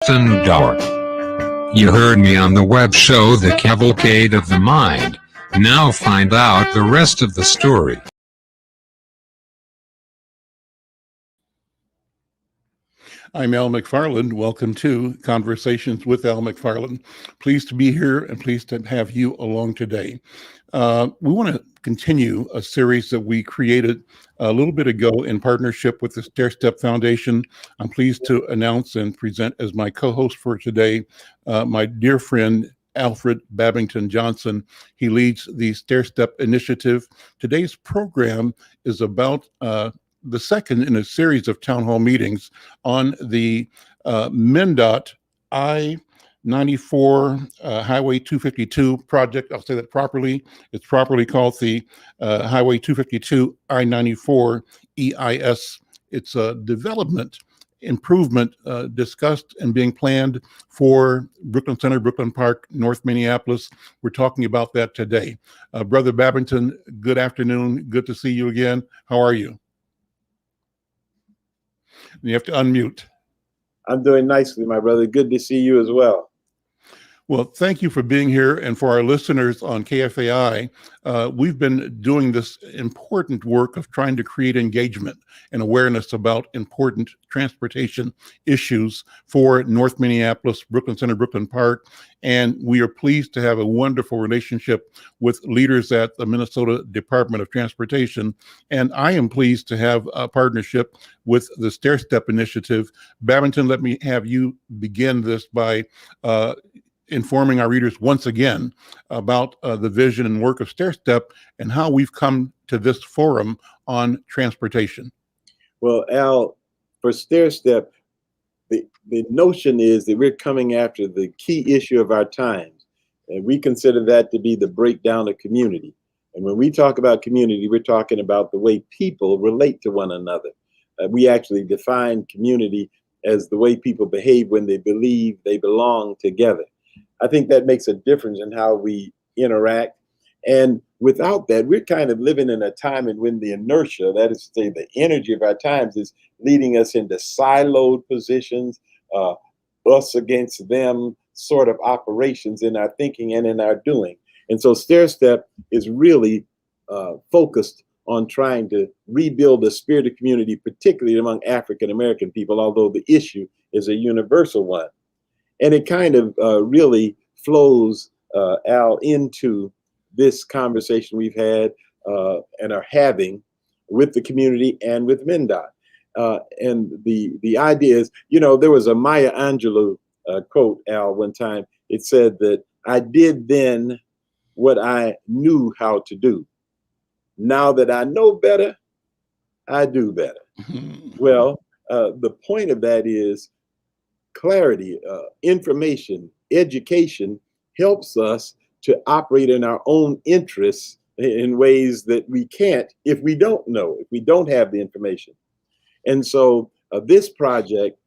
Mndot. You heard me on the web show The Cavalcade of the Mind. Now find out the rest of the story. I'm Al McFarlane. Welcome to Conversations with Al McFarlane. Pleased to be here and pleased to have you along today. We want to continue a series that we created a little bit ago in partnership with the Stair Step Foundation. I'm pleased to announce and present as my co-host for today my dear friend Alfred Babington Johnson. He leads the Stair Step Initiative. Today's program is about the second in a series of town hall meetings on the Mndot I-94 Highway 252 project. I'll say that properly. It's properly called the Highway 252 I-94 EIS. It's a development improvement discussed and being planned for Brooklyn Center, Brooklyn Park, North Minneapolis. We're talking about that today. Brother Babington, good afternoon. Good to see you again. How are you? You have to unmute. I'm doing nicely, my brother. Good to see you as well. Well, thank you for being here. And for our listeners on KFAI, we've been doing this important work of trying to create engagement and awareness about important transportation issues for North Minneapolis, Brooklyn Center, Brooklyn Park. And we are pleased to have a wonderful relationship with leaders at the Minnesota Department of Transportation. And I am pleased to have a partnership with the Stair Step Initiative. Babington, let me have you begin this by informing our readers once again about the vision and work of Stair Step and how we've come to this forum on transportation. Well, Al, for Stair Step, the notion is that we're coming after the key issue of our times, and we consider that to be the breakdown of community. And when we talk about community, we're talking about the way people relate to one another. We actually define community as the way people behave when they believe they belong together. I think that makes a difference in how we interact. And without that, we're kind of living in a time in when the inertia, that is to say, the energy of our times, is leading us into siloed positions, us against them sort of operations in our thinking and in our doing. And so Stair Step is really focused on trying to rebuild the spirit of community, particularly among African American people, although the issue is a universal one. And it kind of really flows, Al, into this conversation we've had and are having with the community and with Mndot. And the idea is, you know, there was a Maya Angelou quote, Al, one time. It said that I did then what I knew how to do. Now that I know better, I do better. Well, the point of that is clarity, information, education helps us to operate in our own interests in ways that we can't if we don't know, if we don't have the information. And so this project,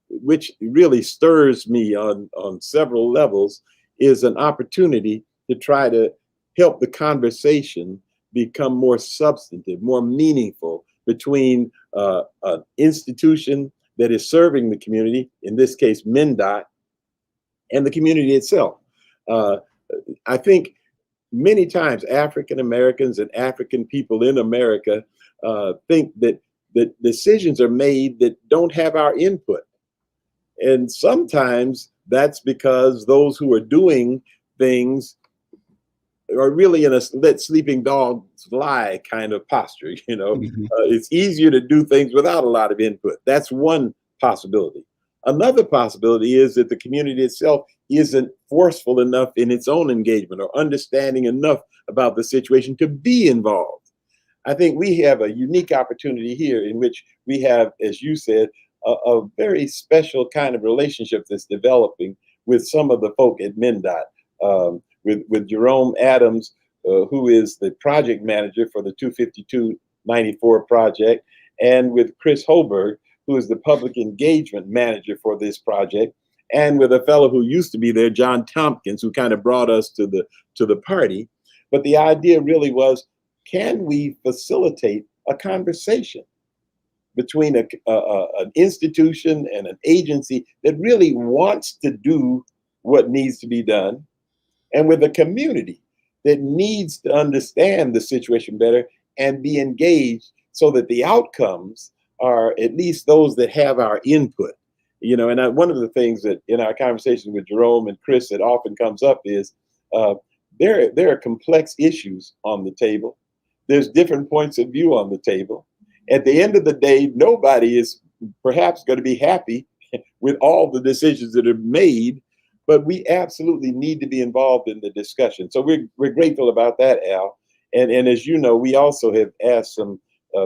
which really stirs me on several levels, is an opportunity to try to help the conversation become more substantive, more meaningful between an institution that is serving the community, in this case, Mndot, and the community itself. I think many times African Americans and African people in America think that decisions are made that don't have our input. And sometimes that's because those who are doing things are really in a let sleeping dogs lie kind of posture. You know, it's easier to do things without a lot of input. That's one possibility. Another possibility is that the community itself isn't forceful enough in its own engagement or understanding enough about the situation to be involved. I think we have a unique opportunity here in which we have, as you said, a very special kind of relationship that's developing with some of the folk at Mndot. With Jerome Adams, who is the project manager for the 252-94 project, and with Chris Hoberg, who is the public engagement manager for this project, and with a fellow who used to be there, John Tompkins, who kind of brought us to the party. But the idea really was, can we facilitate a conversation? between an institution and an agency that really wants to do what needs to be done, and with a community that needs to understand the situation better and be engaged so that the outcomes are at least those that have our input. And one of the things that in our conversation with Jerome and Chris that often comes up is there are complex issues on the table. There's different points of view on the table. At the end of the day, nobody is perhaps going to be happy with all the decisions that are made, but we absolutely need to be involved in the discussion. So we're grateful about that, Al. And as you know, we also have asked some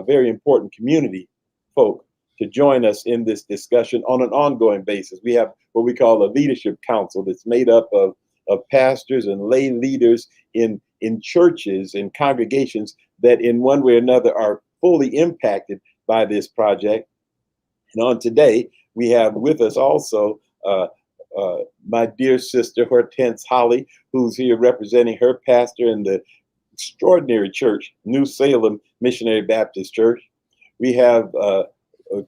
very important community folk to join us in this discussion on an ongoing basis. We have what we call a leadership council that's made up of pastors and lay leaders in churches and congregations that in one way or another are fully impacted by this project. And on today, we have with us also my dear sister, Hortense Holly, who's here representing her pastor in the extraordinary church, New Salem Missionary Baptist Church. We have a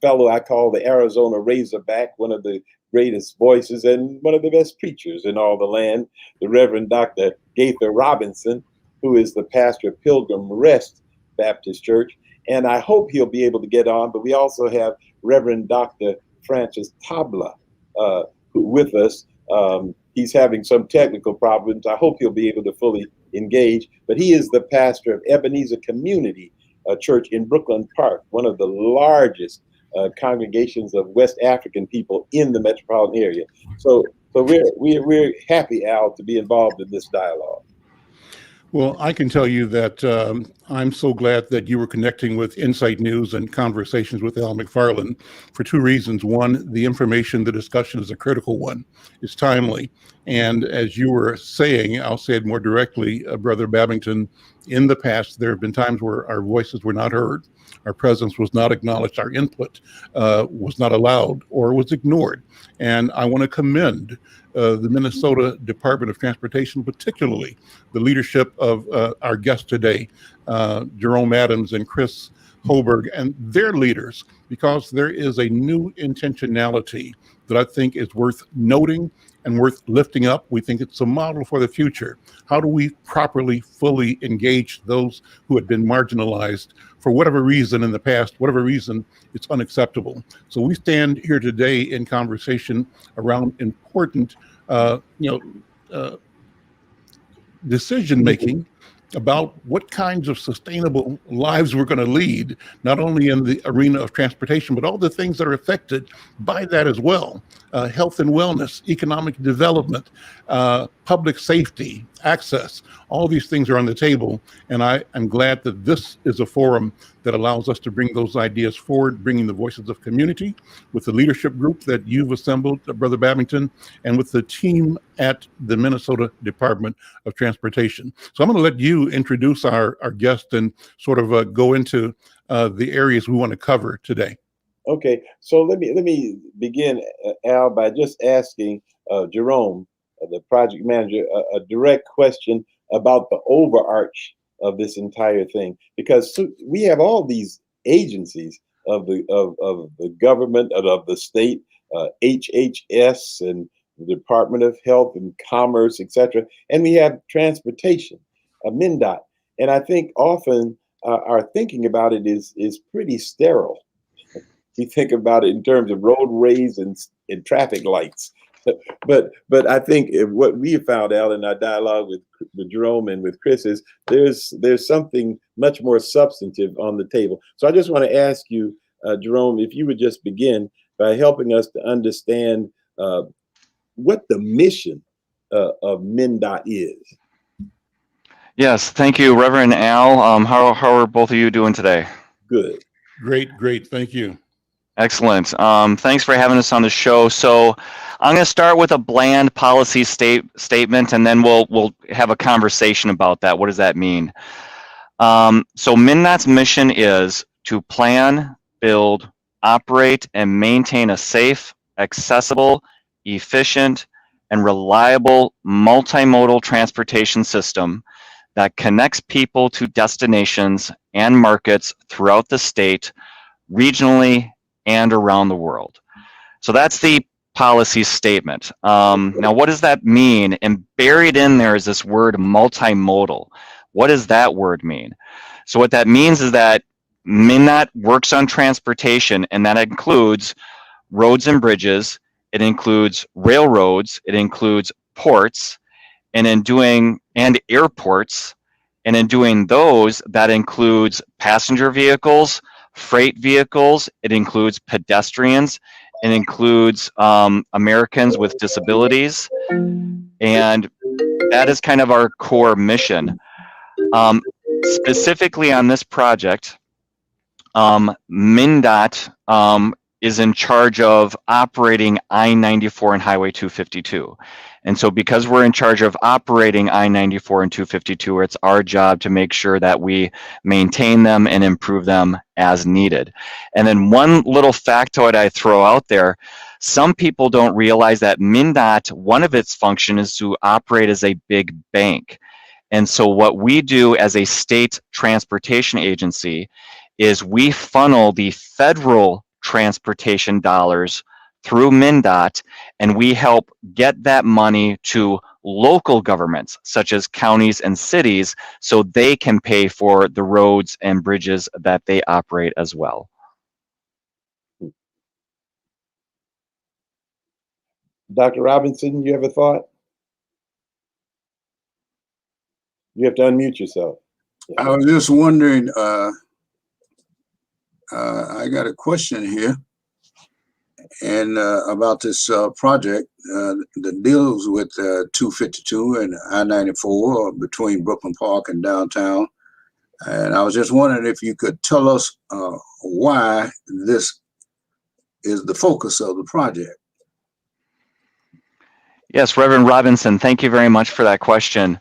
fellow I call the Arizona Razorback, one of the greatest voices and one of the best preachers in all the land, the Reverend Dr. Gaither Robinson, who is the pastor of Pilgrim Rest Baptist Church. And I hope he'll be able to get on, but we also have Reverend Dr. Francis Tabla with us. He's having some technical problems. I hope he'll be able to fully engage, but he is the pastor of Ebenezer Community Church in Brooklyn Park, one of the largest congregations of West African people in the metropolitan area. So we're happy, Al, to be involved in this dialogue. Well, I can tell you that I'm so glad that you were connecting with Insight News and Conversations with Al McFarlane for two reasons. One, the information, the discussion is a critical one. It's timely. And as you were saying, I'll say it more directly, Brother Babington, in the past, there have been times where our voices were not heard, our presence was not acknowledged, our input was not allowed or was ignored. And I want to commend the Minnesota Department of Transportation, particularly the leadership of our guests today, Jerome Adams and Chris Holberg, and their leaders, because there is a new intentionality that I think is worth noting and worth lifting up. We think it's a model for the future. How do we properly, fully engage those who had been marginalized for whatever reason in the past, whatever reason it's unacceptable? So we stand here today in conversation around important, decision-making about what kinds of sustainable lives we're going to lead, not only in the arena of transportation, but all the things that are affected by that as well. Health and wellness, economic development, public safety, access, all these things are on the table. And I'm glad that this is a forum that allows us to bring those ideas forward, bringing the voices of community with the leadership group that you've assembled, Brother Babington, and with the team at the Minnesota Department of Transportation. So I'm going to let you introduce our guest and sort of go into the areas we want to cover today. Okay, so let me begin, Al, by just asking Jerome, the project manager, a direct question about the overarch of this entire thing, because we have all these agencies of the government and of the state, HHS and the Department of Health and Commerce, etc., and we have transportation, Mndot, and I think often our thinking about it is pretty sterile. We think about it in terms of roadways and traffic lights. But I think what we found out in our dialogue with Jerome and with Chris is there's something much more substantive on the table. So I just want to ask you, Jerome, if you would just begin by helping us to understand what the mission of Mndot is. Yes, thank you, Reverend Al. How are both of you doing today? Good. Great. Thank you. Excellent. Thanks for having us on the show. So I'm going to start with a bland policy statement, and then we'll have a conversation about that. What does that mean? So Mndot's mission is to plan, build, operate, and maintain a safe, accessible, efficient, and reliable multimodal transportation system that connects people to destinations and markets throughout the state, regionally, and around the world. So that's the policy statement. Now, what does that mean? And buried in there is this word multimodal. What does that word mean? So what that means is that Mndot works on transportation, and that includes roads and bridges, it includes railroads, it includes ports, and airports. And in doing those, that includes passenger vehicles, freight vehicles, it includes pedestrians, it includes Americans with disabilities, and that is kind of our core mission. Specifically on this project, Mndot is in charge of operating I-94 and Highway 252. And so because we're in charge of operating I-94 and 252, it's our job to make sure that we maintain them and improve them as needed. And then one little factoid I throw out there, some people don't realize that Mndot, one of its functions is to operate as a big bank. And so what we do as a state transportation agency is we funnel the federal transportation dollars through Mndot, and we help get that money to local governments, such as counties and cities, so they can pay for the roads and bridges that they operate as well. Dr. Robinson, you have a thought? You have to unmute yourself. I was just wondering, I got a question here, and about this project that deals with 252 and I-94 between Brooklyn Park and downtown. And I was just wondering if you could tell us why this is the focus of the project. Yes, Reverend Robinson, thank you very much for that question.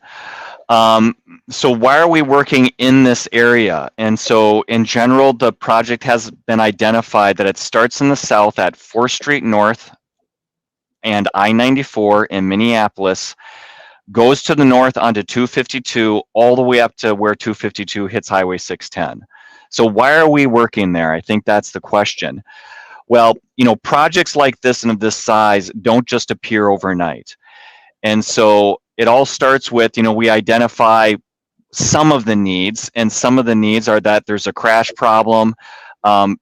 So why are we working in this area? And so in general, the project has been identified that it starts in the south at 4th Street North and I-94 in Minneapolis, goes to the north onto 252, all the way up to where 252 hits Highway 610. So why are we working there? I think that's the question. Well, you know, projects like this and of this size don't just appear overnight. And so it all starts with, you know, we identify some of the needs, and some of the needs are that there's a crash problem,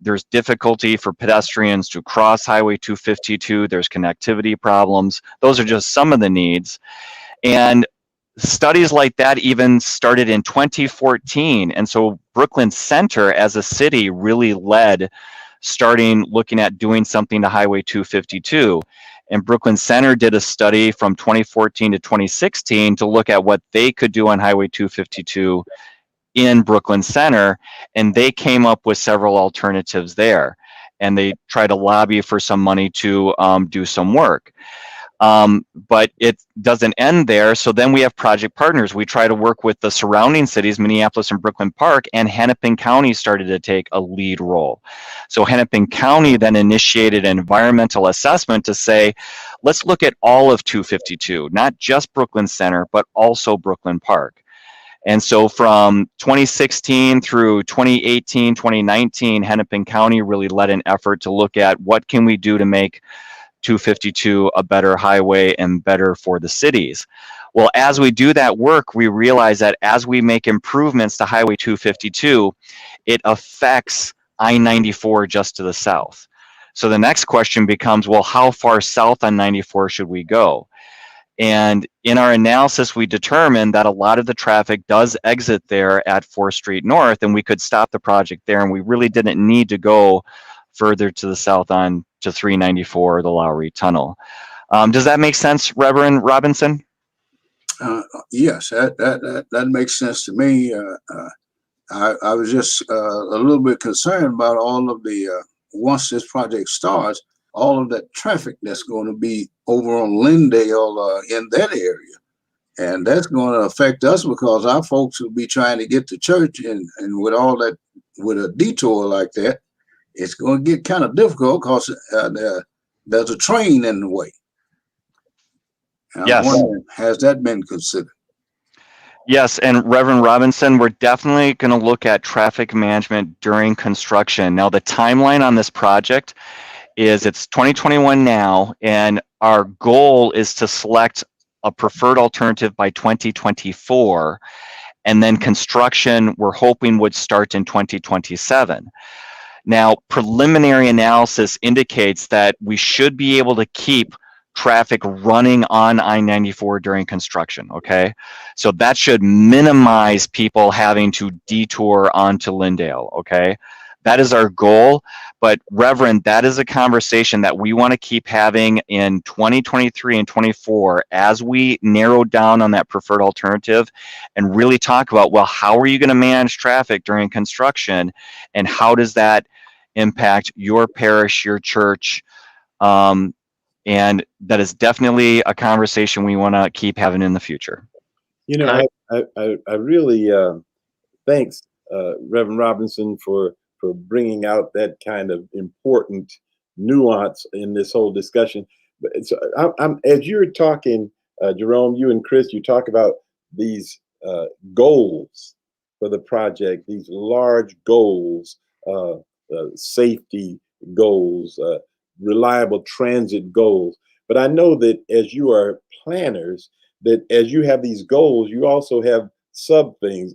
there's difficulty for pedestrians to cross Highway 252, there's connectivity problems. Those are just some of the needs. And studies like that even started in 2014. And so Brooklyn Center as a city really led starting looking at doing something to Highway 252. And Brooklyn Center did a study from 2014 to 2016 to look at what they could do on Highway 252 in Brooklyn Center, and they came up with several alternatives there. And they tried to lobby for some money to do some work. But it doesn't end there. So then we have project partners. We try to work with the surrounding cities, Minneapolis and Brooklyn Park, and Hennepin County started to take a lead role. So Hennepin County then initiated an environmental assessment to say, let's look at all of 252, not just Brooklyn Center, but also Brooklyn Park. And so from 2016 through 2018, 2019, Hennepin County really led an effort to look at what can we do to make 252 a better highway and better for the cities. Well, as we do that work, we realize that as we make improvements to Highway 252, it affects I-94 just to the south. So the next question becomes, well, how far south on 94 should we go? And in our analysis, we determined that a lot of the traffic does exit there at 4th Street North, and we could stop the project there, and we really didn't need to go further to the south on to 394, the Lowry Tunnel. Does that make sense, Reverend Robinson? Yes, that makes sense to me. I was just a little bit concerned about all of the, once this project starts, all of that traffic that's going to be over on Lindale in that area. And that's going to affect us because our folks will be trying to get to church, and with all that, with a detour like that, it's going to get kind of difficult because there's a train in the way. And yes. I'm wondering, has that been considered? Yes, and Reverend Robinson, we're definitely going to look at traffic management during construction. Now, the timeline on this project is it's 2021 now, and our goal is to select a preferred alternative by 2024, and then construction we're hoping would start in 2027. Now, preliminary analysis indicates that we should be able to keep traffic running on I-94 during construction, okay? So that should minimize people having to detour onto Lindale, okay? That is our goal, but Reverend, that is a conversation that we want to keep having in 2023 and 24 as we narrow down on that preferred alternative and really talk about, well, how are you going to manage traffic during construction, and how does that impact your parish, your church? And that is definitely a conversation we want to keep having in the future. You know, I really thanks Reverend Robinson for bringing out that kind of important nuance in this whole discussion. So I'm as you're talking, Jerome, you and Chris, you talk about these goals for the project, these large goals, safety goals, reliable transit goals. But I know that as you are planners, that as you have these goals, you also have sub things,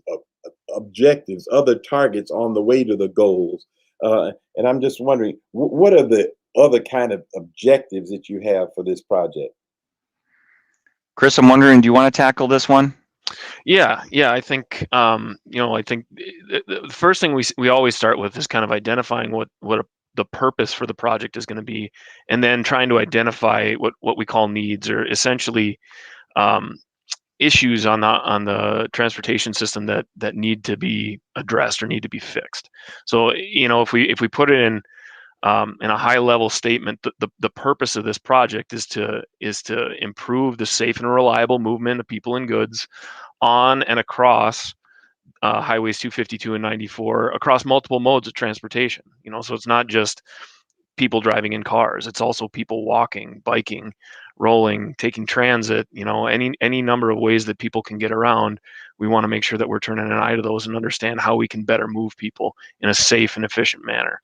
objectives, other targets on the way to the goals. And I'm just wondering, what are the other kind of objectives that you have for this project? Chris, I'm wondering, do you want to tackle this one? Yeah, I think I think the first thing we always start with is kind of identifying what the purpose for the project is going to be, and then trying to identify what we call needs, or essentially issues on the transportation system that need to be addressed or need to be fixed. So if we put it in a high level statement, the purpose of this project is to improve the safe and reliable movement of people and goods on and across highways 252 and 94 across multiple modes of transportation. So it's not just people driving in cars, it's also people walking, biking, rolling, taking transit, any number of ways that people can get around. We want to make sure that we're turning an eye to those and understand how we can better move people in a safe and efficient manner.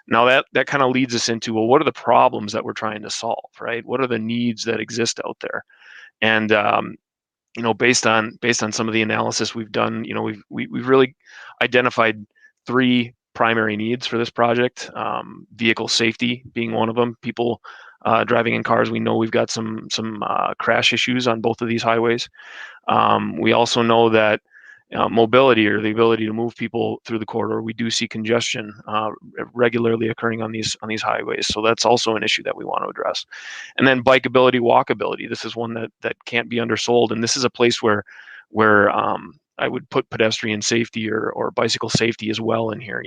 Now that kind of leads us into, well, what are the problems that we're trying to solve, right? What are the needs that exist out there? And based on some of the analysis we've done, we've really identified three primary needs for this project. Vehicle safety being one of them. People driving in cars, we know we've got some crash issues on both of these highways. We also know that mobility, or the ability to move people through the corridor, we do see congestion regularly occurring on these highways. So that's also an issue that we want to address. And then bikeability, walkability. This is one that can't be undersold, and this is a place where I would put pedestrian safety or bicycle safety as well in here.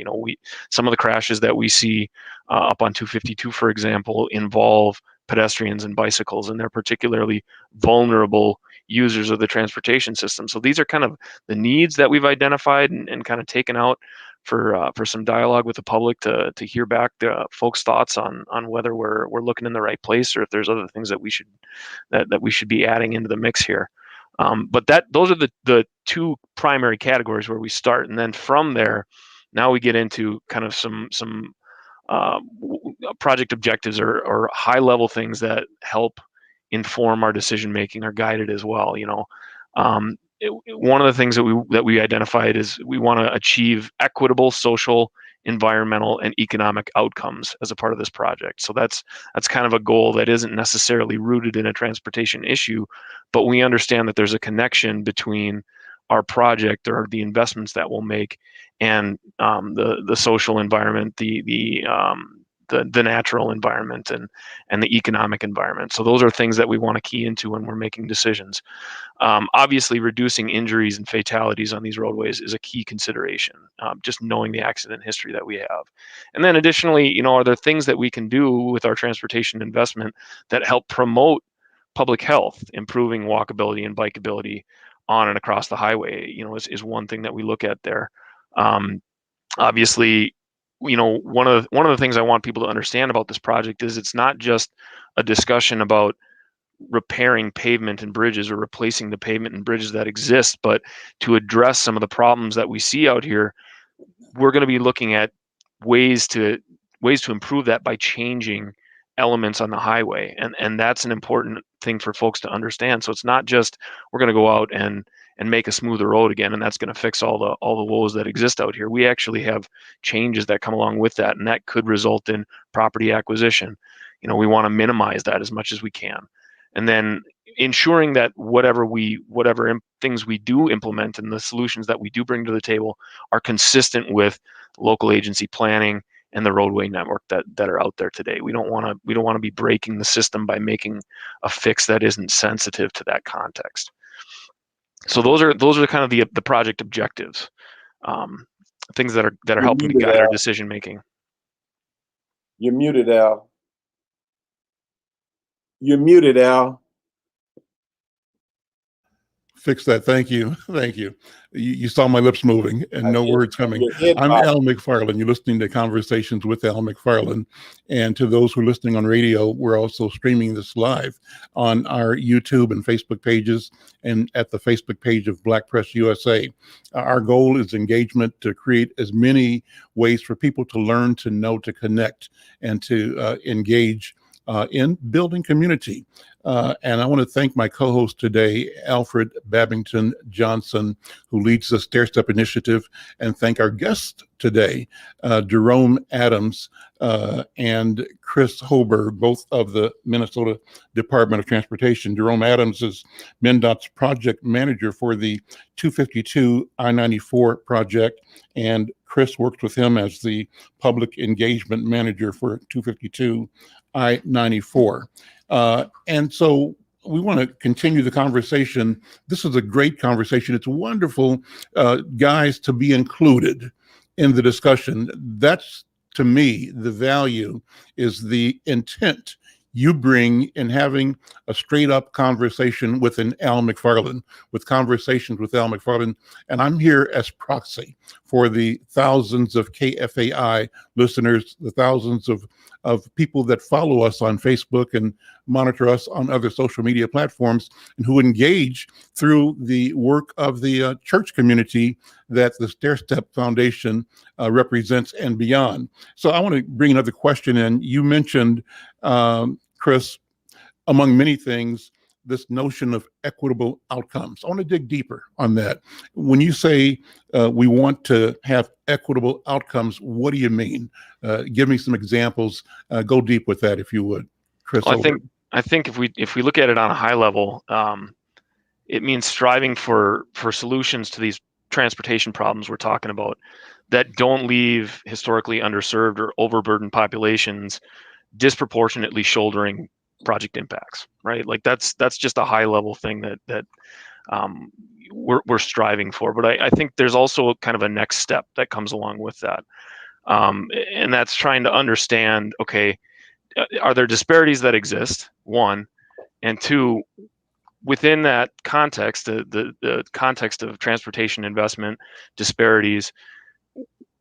Some of the crashes that we see up on 252, for example, involve pedestrians and bicycles, and they're particularly vulnerable users of the transportation system. So these are kind of the needs that we've identified and kind of taken out for some dialogue with the public to hear back the folks' thoughts on whether we're looking in the right place, or if there's other things that we should be adding into the mix here. But those are the two primary categories where we start, and then from there, now we get into kind of some project objectives or high level things that help inform our decision making, are guided as well. One of the things that we identified is we want to achieve equitable social, environmental, and economic outcomes as a part of this project. So that's kind of a goal that isn't necessarily rooted in a transportation issue, but we understand that there's a connection between our project or the investments that we'll make and the social environment, the natural environment, and the economic environment. So those are things that we want to key into when we're making decisions. Obviously, reducing injuries and fatalities on these roadways is a key consideration, just knowing the accident history that we have. And then additionally, are there things that we can do with our transportation investment that help promote public health, improving walkability and bikeability on and across the highway, is one thing that we look at there. Obviously, one of the things I want people to understand about this project is it's not just a discussion about repairing pavement and bridges or replacing the pavement and bridges that exist, but to address some of the problems that we see out here, we're going to be looking at ways to improve that by changing elements on the highway, and that's an important thing for folks to understand. So it's not just we're going to go out and make a smoother road again, and that's going to fix all the woes that exist out here. We actually have changes that come along with that, and that could result in property acquisition. We want to minimize that as much as we can, and then ensuring that whatever things we do implement and the solutions that we do bring to the table are consistent with local agency planning and the roadway network that are out there today. We don't want to be breaking the system by making a fix that isn't sensitive to that context. So those are kind of the project objectives, things that are helping to guide our decision making. You're muted, Al. You're muted, Al. Fix that. Thank you. Thank you. You saw my lips moving and no words coming. I'm Al McFarlane. You're listening to Conversations with Al McFarlane. And to those who are listening on radio, we're also streaming this live on our YouTube and Facebook pages and at the Facebook page of Black Press USA. Our goal is engagement, to create as many ways for people to learn, to know, to connect, and to engage in building community. And I want to thank my co-host today, Alfred Babington Johnson, who leads the Stair Step Initiative, and thank our guest today, Jerome Adams and Chris Hoberg, both of the Minnesota Department of Transportation. Jerome Adams is Mndot's project manager for the 252 I-94 project, and Chris worked with him as the public engagement manager for 252 I-94. And so we want to continue the conversation. This is a great conversation. It's wonderful, guys, to be included in the discussion. That's, to me, the value is the intent you bring in having a straight up conversation with an Al McFarlane, with Conversations with Al McFarlane. And I'm here as proxy for the thousands of KFAI listeners, the thousands of people that follow us on Facebook and monitor us on other social media platforms, and who engage through the work of the church community that the Stair Step Foundation represents and beyond. So I want to bring another question in. You mentioned, Chris, among many things, this notion of equitable outcomes. I want to dig deeper on that. When you say we want to have equitable outcomes, what do you mean? Give me some examples. Go deep with that, if you would, Chris. Well, I think if we look at it on a high level, it means striving for solutions to these transportation problems we're talking about that don't leave historically underserved or overburdened populations disproportionately shouldering project impacts, right? Like that's just a high level thing that we're striving for. But I think there's also kind of a next step that comes along with that, and that's trying to understand, okay, are there disparities that exist? One, and two, within that context, the context of transportation investment disparities,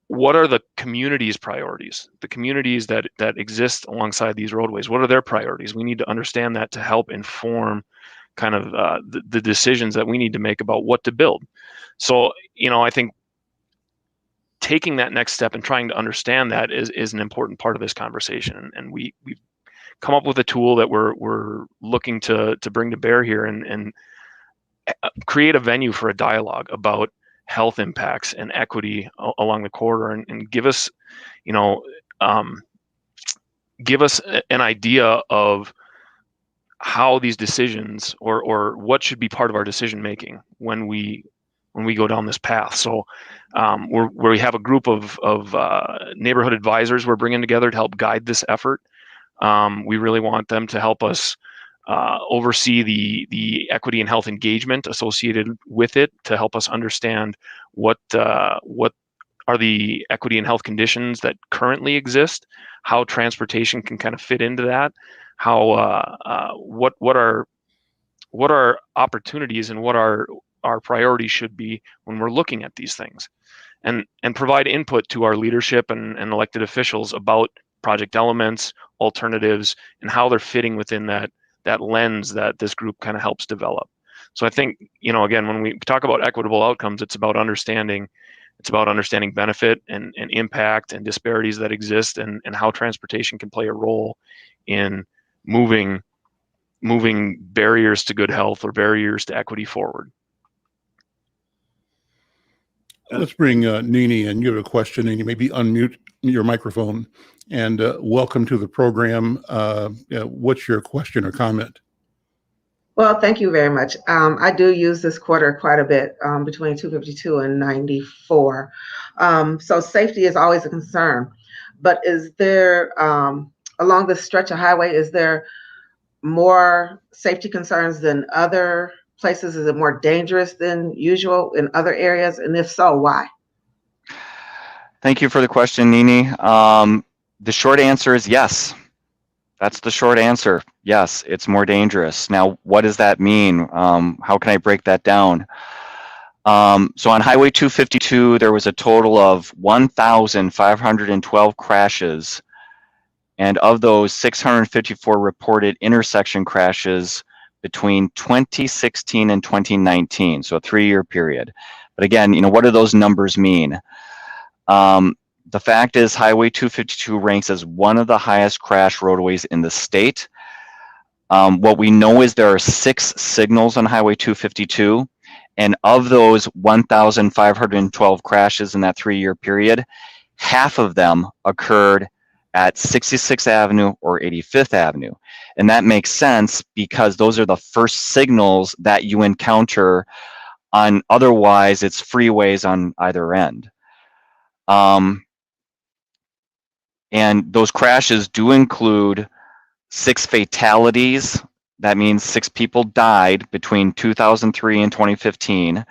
what are the community's priorities? The communities that exist alongside these roadways, what are their priorities? We need to understand that to help inform kind of the decisions that we need to make about what to build. So, I think taking that next step and trying to understand that is an important part of this conversation. And we've come up with a tool that we're looking to bring to bear here and create a venue for a dialogue about health impacts and equity along the corridor, and give us an idea of how these decisions or what should be part of our decision making when we go down this path. So we have a group of neighborhood advisors we're bringing together to help guide this effort. We really want them to help us oversee the equity and health engagement associated with it, to help us understand what are the equity and health conditions that currently exist, how transportation can kind of fit into that, how what our opportunities and what our priorities should be when we're looking at these things, and provide input to our leadership and elected officials about project elements, alternatives, and how they're fitting within that lens that this group kind of helps develop. So I think, again, when we talk about equitable outcomes, it's about understanding benefit and impact and disparities that exist, and how transportation can play a role in moving barriers to good health or barriers to equity forward. Let's bring Nini in. You have a question, and you maybe unmute your microphone. And welcome to the program. What's your question or comment? Well, thank you very much. I do use this quarter quite a bit, between 252 and 94. So safety is always a concern. But is there, along this stretch of highway, is there more safety concerns than other places? Is it more dangerous than usual in other areas? And if so, why? Thank you for the question, Nini. The short answer is yes. That's the short answer. Yes, it's more dangerous. Now, what does that mean? How can I break that down? So on Highway 252, there was a total of 1,512 crashes. And of those, 654 reported intersection crashes between 2016 and 2019, so a 3-year period. But again, what do those numbers mean? The fact is, Highway 252 ranks as one of the highest crash roadways in the state. What we know is there are 6 signals on Highway 252, and of those 1,512 crashes in that 3-year period, half of them occurred at 66th Avenue or 85th Avenue. And that makes sense because those are the first signals that you encounter on, otherwise it's freeways on either end. And those crashes do include 6 fatalities. That means 6 people died between 2003 and 2015,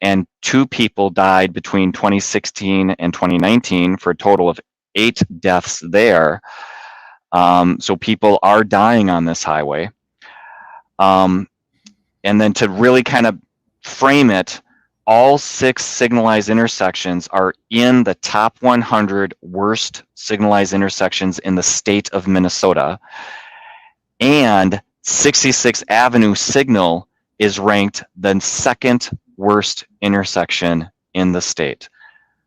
and 2 people died between 2016 and 2019 for a total of 8 deaths there. So people are dying on this highway. And then to really kind of frame it, all 6 signalized intersections are in the top 100 worst signalized intersections in the state of Minnesota. And 66th Avenue signal is ranked the 2nd worst intersection in the state.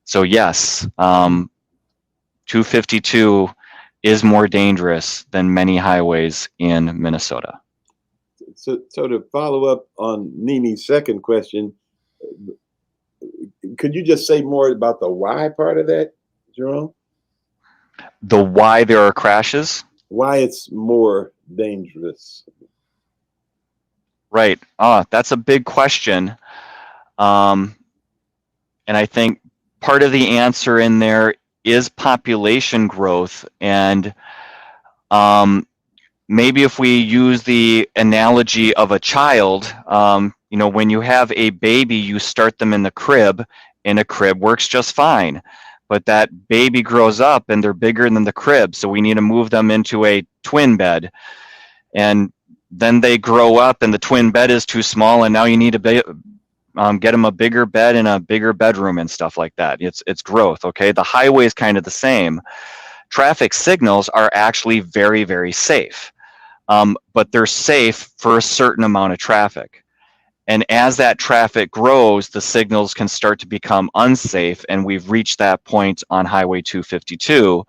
So yes, 252 is more dangerous than many highways in Minnesota. So to follow up on Nini's second question, could you just say more about the why part of that, Jerome? The why there are crashes? Why it's more dangerous? Right. That's a big question. And I think part of the answer in there is population growth. And maybe if we use the analogy of a child, when you have a baby, you start them in the crib, and a crib works just fine. But that baby grows up and they're bigger than the crib, so we need to move them into a twin bed. And then they grow up and the twin bed is too small, and now you need to get them a bigger bed and a bigger bedroom and stuff like that. It's growth, okay? The highway is kind of the same. Traffic signals are actually very, very safe, but they're safe for a certain amount of traffic. And as that traffic grows, the signals can start to become unsafe, and we've reached that point on Highway 252.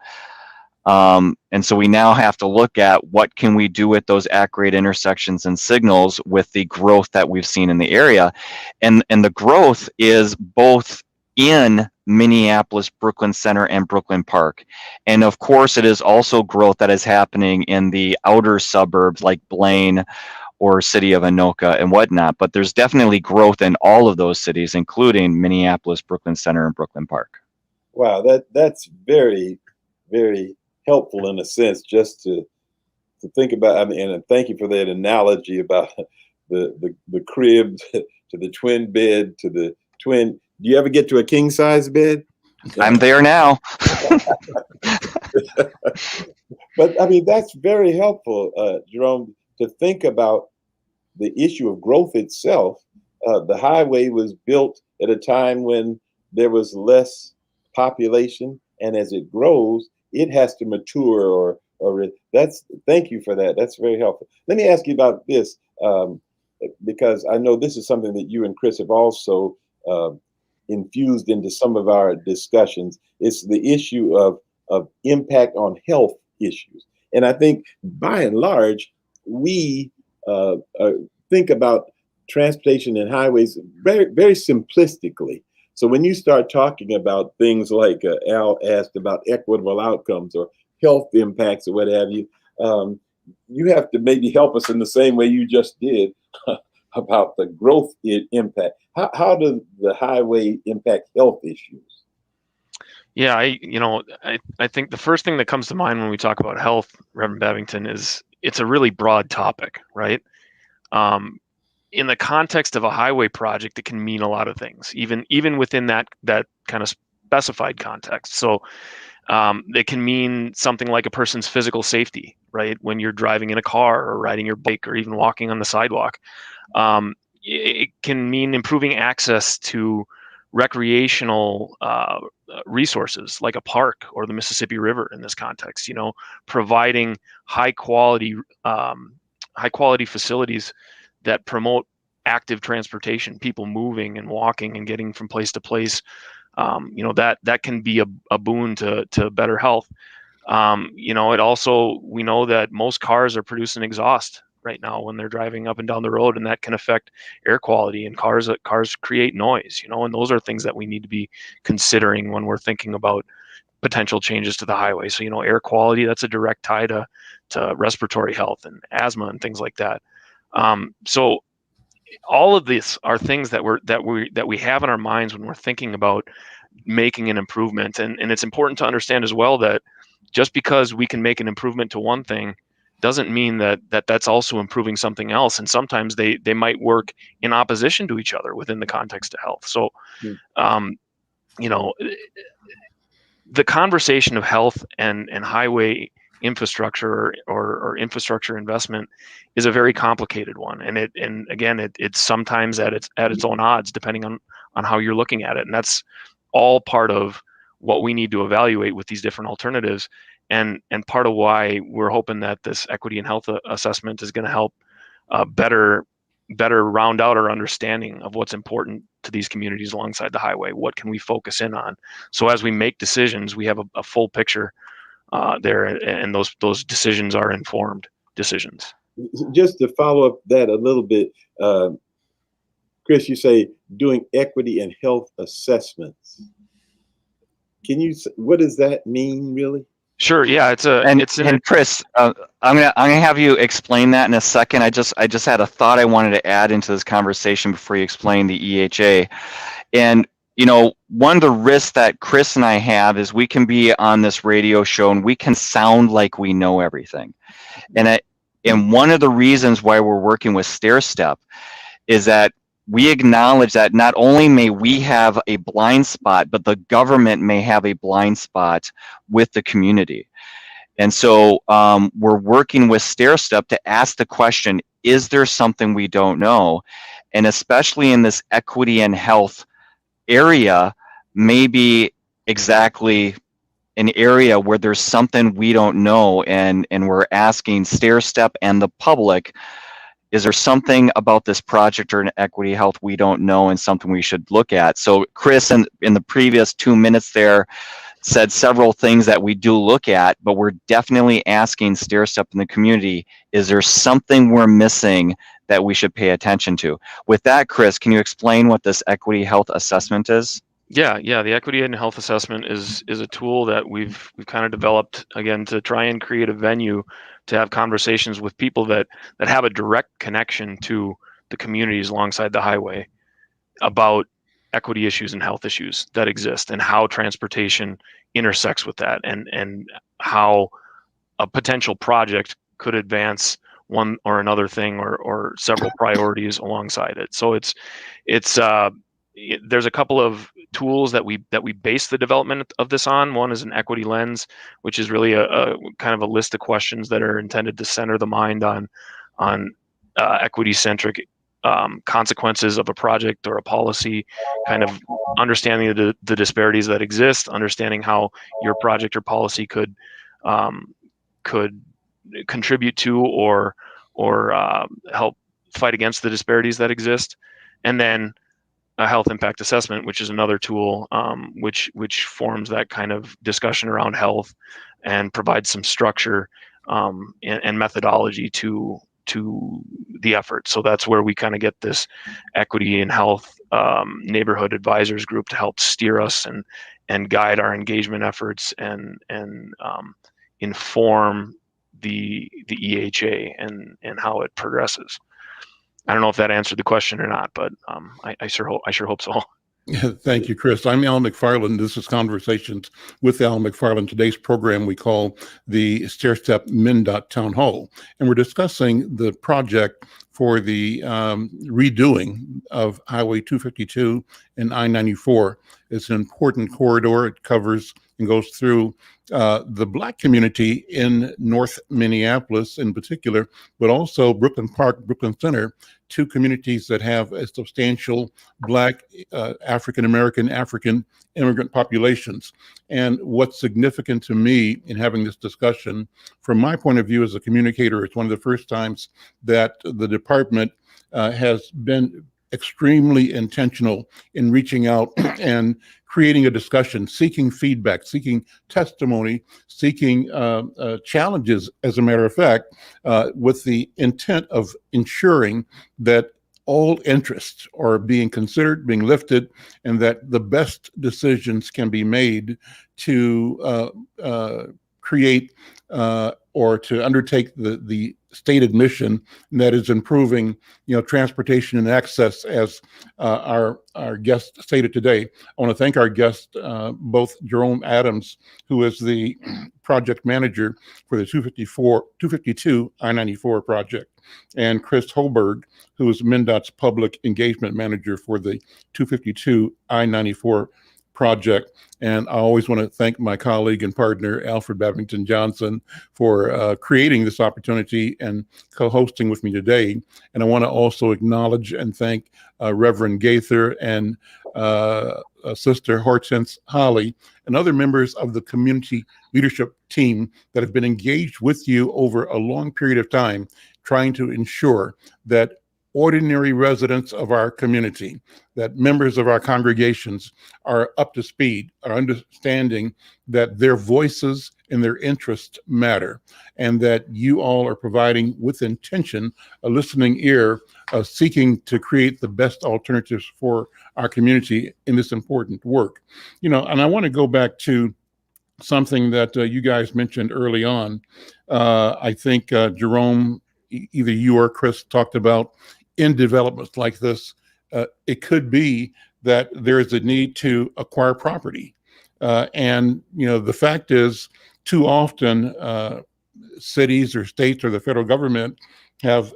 And so we now have to look at what can we do with those at-grade intersections and signals with the growth that we've seen in the area. And the growth is both in Minneapolis, Brooklyn Center, and Brooklyn Park. And of course, it is also growth that is happening in the outer suburbs like Blaine or city of Anoka and whatnot. But there's definitely growth in all of those cities, including Minneapolis, Brooklyn Center, and Brooklyn Park. Wow, that's very, very helpful in a sense, just to think about. I mean, and thank you for that analogy about the crib to the twin bed to the twin. Do you ever get to a king size bed? I'm there now. But I mean, that's very helpful, Jerome, to think about the issue of growth itself. The highway was built at a time when there was less population, and as it grows, it has to mature already. Thank you for that. That's very helpful. Let me ask you about this, because I know this is something that you and Chris have also infused into some of our discussions. It's the issue of impact on health issues. And I think by and large, we think about transportation and highways very, very simplistically. So when you start talking about things like Al asked about equitable outcomes or health impacts or what have you, you have to maybe help us in the same way you just did about the growth impact. How does the highway impact health issues? Yeah, I think the first thing that comes to mind when we talk about health, Reverend Babington, is it's a really broad topic, right? In the context of a highway project, it can mean a lot of things, even within that kind of specified context. So it can mean something like a person's physical safety, right? When you're driving in a car or riding your bike or even walking on the sidewalk. It can mean improving access to recreational resources like a park or the Mississippi River in this context, providing high quality facilities that promote active transportation, people moving and walking and getting from place to place. That can be a boon to better health. It also, we know that most cars are producing exhaust right now when they're driving up and down the road, and that can affect air quality, and cars create noise, and those are things that we need to be considering when we're thinking about potential changes to the highway. So, air quality, that's a direct tie to respiratory health and asthma and things like that. So all of these are things that we have in our minds when we're thinking about making an improvement. And it's important to understand as well that just because we can make an improvement to one thing doesn't mean that's also improving something else. And sometimes they might work in opposition to each other within the context of health. So, the conversation of health and highway infrastructure or infrastructure investment is a very complicated one. And it's sometimes at its own odds, depending on how you're looking at it. And that's all part of what we need to evaluate with these different alternatives. And part of why we're hoping that this equity and health assessment is going to help better round out our understanding of what's important to these communities alongside the highway. What can we focus in on? So as we make decisions, we have a full picture there, and those decisions are informed decisions. Just to follow up that a little bit, Chris, you say doing equity and health assessments. What does that mean, really? Sure. Yeah, and Chris, I'm gonna have you explain that in a second. I just had a thought I wanted to add into this conversation before you explain the EHA. And one of the risks that Chris and I have is we can be on this radio show and we can sound like we know everything. And one of the reasons why we're working with StairStep is that we acknowledge that not only may we have a blind spot, but the government may have a blind spot with the community. And so we're working with StairStep to ask the question, is there something we don't know? And especially in this equity and health area, maybe exactly an area where there's something we don't know, and we're asking StairStep and the public, is there something about this project or an equity health we don't know and something we should look at? So Chris, in the previous 2 minutes there, said several things that we do look at, but we're definitely asking StairStep in the community, is there something we're missing that we should pay attention to? With that, Chris, can you explain what this equity health assessment is? Yeah. The equity and health assessment is a tool that we've kind of developed, again, to try and create a venue to have conversations with people that have a direct connection to the communities alongside the highway about equity issues and health issues that exist, and how transportation intersects with that, and how a potential project could advance one or another thing or several priorities alongside it. So there's a couple of tools that we base the development of this on. One is an equity lens, which is really a kind of a list of questions that are intended to center the mind on equity-centric consequences of a project or a policy, kind of understanding the disparities that exist, understanding how your project or policy could could contribute to or help fight against the disparities that exist, and then a health impact assessment, which is another tool which forms that kind of discussion around health and provides some structure and methodology to the effort. So that's where we kind of get this equity and health neighborhood advisors group to help steer us and guide our engagement efforts and inform the EHA and how it progresses. I don't know if that answered the question or not, but I sure hope so. Thank you, Chris. I'm Al McFarlane. This is Conversations with Al McFarlane. Today's program we call the Stairstep Mndot Town Hall, and we're discussing the project for the redoing of Highway 252 and I-94. It's an important corridor. It covers and goes through the Black community in North Minneapolis in particular, but also Brooklyn Park, Brooklyn Center, two communities that have a substantial Black, African-American, African immigrant populations. And what's significant to me in having this discussion, from my point of view as a communicator, it's one of the first times that the department has been extremely intentional in reaching out and creating a discussion, seeking feedback, seeking testimony, seeking challenges, as a matter of fact, with the intent of ensuring that all interests are being considered, being lifted, and that the best decisions can be made to create or to undertake the stated mission that is improving, transportation and access, as our guest stated today. I want to thank our guest, both Jerome Adams, who is the project manager for the 252 I-94 project, and Chris Holberg, who is Mndot's public engagement manager for the 252 I-94 project. And I always want to thank my colleague and partner, Alfred Babington Johnson, for creating this opportunity and co-hosting with me today. And I want to also acknowledge and thank Reverend Gaither and Sister Hortense Holly and other members of the community leadership team that have been engaged with you over a long period of time, trying to ensure that ordinary residents of our community, that members of our congregations are up to speed, are understanding that their voices and their interests matter, and that you all are providing with intention a listening ear, seeking to create the best alternatives for our community in this important work. And I want to go back to something that you guys mentioned early on. I think Jerome, either you or Chris, talked about in developments like this, it could be that there is a need to acquire property. And the fact is, too often, cities or states or the federal government have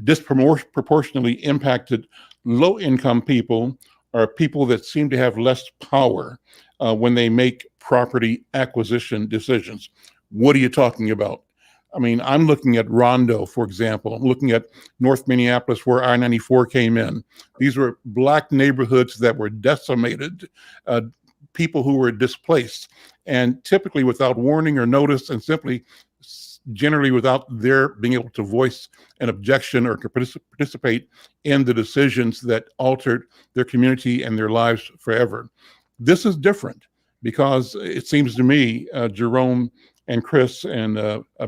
disproportionately impacted low-income people or people that seem to have less power when they make property acquisition decisions. What are you talking about? I mean, I'm looking at Rondo, for example. I'm looking at North Minneapolis, where I-94 came in. These were Black neighborhoods that were decimated, people who were displaced, and typically without warning or notice, and simply generally without their being able to voice an objection or to participate in the decisions that altered their community and their lives forever. This is different because it seems to me, Jerome and Chris and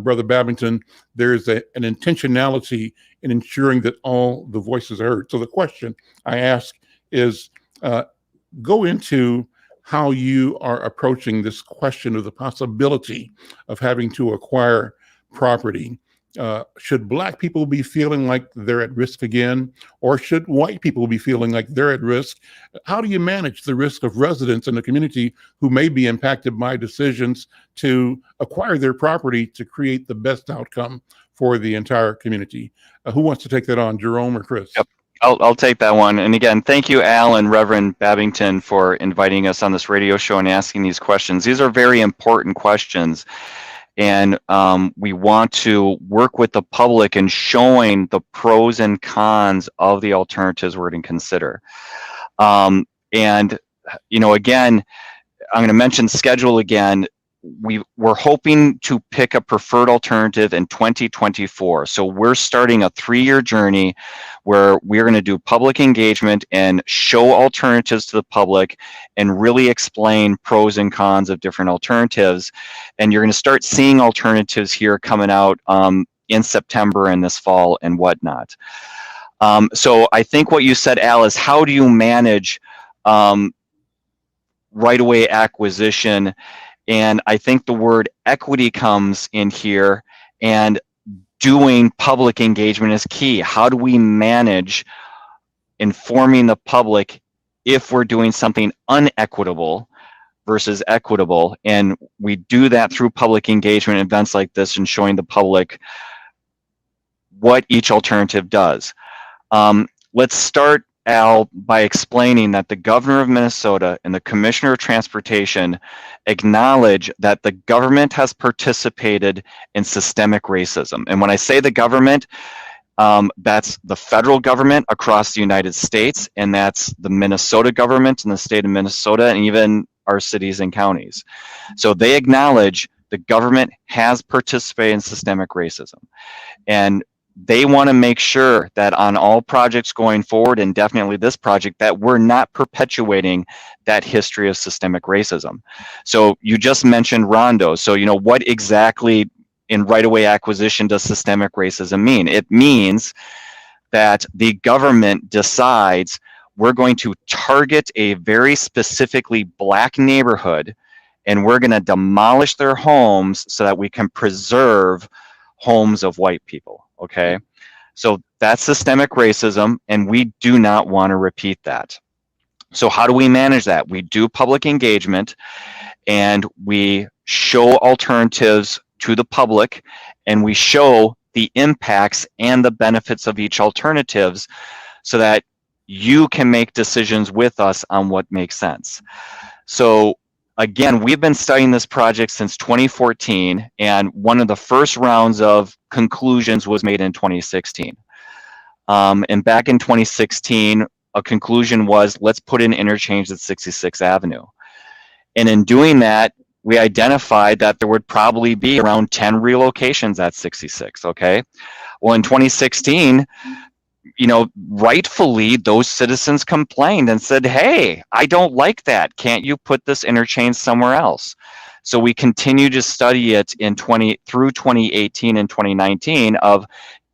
Brother Babington, there's an intentionality in ensuring that all the voices are heard. So the question I ask is, go into how you are approaching this question of the possibility of having to acquire property. Should Black people be feeling like they're at risk again, or should white people be feeling like they're at risk? How do you manage the risk of residents in the community who may be impacted by decisions to acquire their property to create the best outcome for the entire community? Who wants to take that on, Jerome or Chris? Yep. I'll take that one. And again, thank you, Al and Reverend Babington, for inviting us on this radio show and asking these questions. These are very important questions. And we want to work with the public in showing the pros and cons of the alternatives we're going to consider. And, again, I'm going to mention schedule again. we're hoping to pick a preferred alternative in 2024. So we're starting a 3-year journey where we're going to do public engagement and show alternatives to the public and really explain pros and cons of different alternatives. And you're going to start seeing alternatives here coming out in September and this fall and whatnot. So I think what you said, Al, is how do you manage right-of-way acquisition? And I think the word equity comes in here, and doing public engagement is key. How do we manage informing the public if we're doing something unequitable versus equitable? And we do that through public engagement events like this and showing the public what each alternative does. Let's start, Al, by explaining that the governor of Minnesota and the commissioner of transportation acknowledge that the government has participated in systemic racism. And when I say the government, that's the federal government across the United States, and that's the Minnesota government in the state of Minnesota, and even our cities and counties. So they acknowledge the government has participated in systemic racism. And they want to make sure that on all projects going forward, and definitely this project, that we're not perpetuating that history of systemic racism. So you just mentioned rondos. So, you know, what exactly in right-of-way acquisition does systemic racism mean? It means that the government decides we're going to target a very specifically Black neighborhood, and we're going to demolish their homes so that we can preserve homes of white people. Okay, so that's systemic racism, and we do not want to repeat that. So how do we manage that? We do public engagement, and we show alternatives to the public, and we show the impacts and the benefits of each alternatives so that you can make decisions with us on what makes sense. So again, we've been studying this project since 2014, and one of the first rounds of conclusions was made in 2016. And back in 2016, a conclusion was, let's put in interchange at 66th Avenue. And in doing that, we identified that there would probably be around 10 relocations at 66, okay? Well, in 2016, you know, rightfully, those citizens complained and said, hey, I don't like that. Can't you put this interchange somewhere else? So we continue to study it in through 2018 and 2019 of,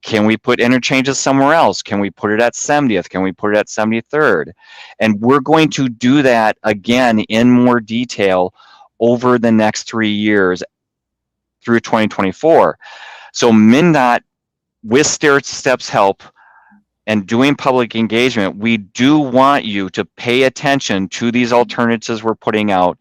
can we put interchanges somewhere else? Can we put it at 70th? Can we put it at 73rd? And we're going to do that again in more detail over the next 3 years through 2024. So Mndot, with StairStep's help, and doing public engagement, we do want you to pay attention to these alternatives we're putting out.